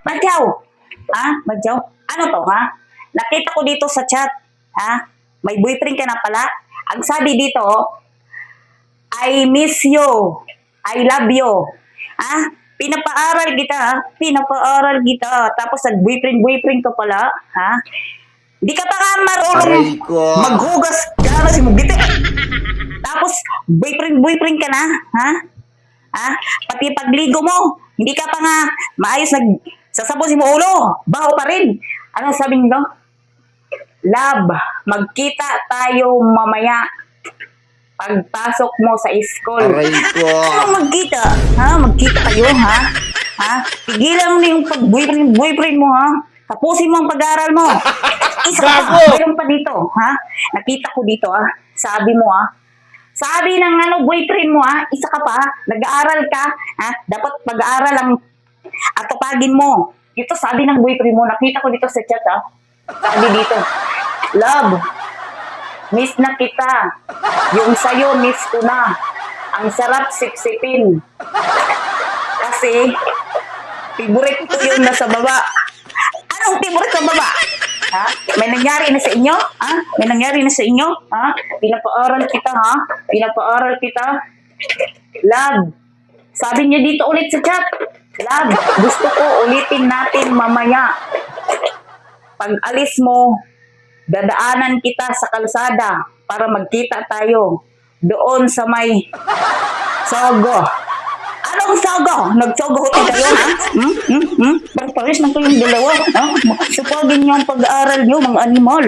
Madyaw. Ha? Madyaw? Ano to, ha? Nakita ko dito sa chat. Ha? May boyfriend ka na pala. Ang sabi dito, I miss you. I love you. Ha? Pinapaaral kita, ha? Pinapaaral kita. Tapos nag-boyfriend ka pala. Ha? Di ka pa nga marunong maghugas ka na si Mugiti. Tapos, boyfriend ka na. Ha? Ha? Pati pagligo mo, hindi ka pa nga maayos sasabon si mo ulo. Baho pa rin. Ano sabi nyo? Love, magkita tayo mamaya pagpasok mo sa school. Ano magkita? Ha? Magkita kayo, ha? Ha? Tigilan mo yung pag-boyfriend mo, ha? Tapusin mo ang pag-aaral mo. Isa pa, mayroon pa dito, ha? Nakita ko dito, ha? Sabi mo, ha? Sabi ng boyfriend mo, ha? Isa ka pa, nag-aaral ka, ha? Dapat pag-aaral ang atupagin mo. Ito sabi ng boyfriend mo, nakita ko dito sa chat, ha? Sabi dito, love, miss na kita. Yung sa'yo, miss ko na. Ang sarap sipsipin. Kasi, favorite ko yung nasa baba. Anong favorite sa baba? Ha? May nangyari na sa inyo? Ha? May nangyari na sa inyo? Ha? Pinapaaral kita, ha? Pinapaaral kita. Love, sabi niya dito ulit sa chat. Love, gusto ko ulitin natin mamaya. Pag alis mo, dadaanan kita sa kalsada para magkita tayo doon sa may Sogo. Anong Sogo? Nag-Sogo hotel kayo, ha? Paris na kayong dalawa, ha? Supagin niyo ang pag-aaral niyo, mga animal.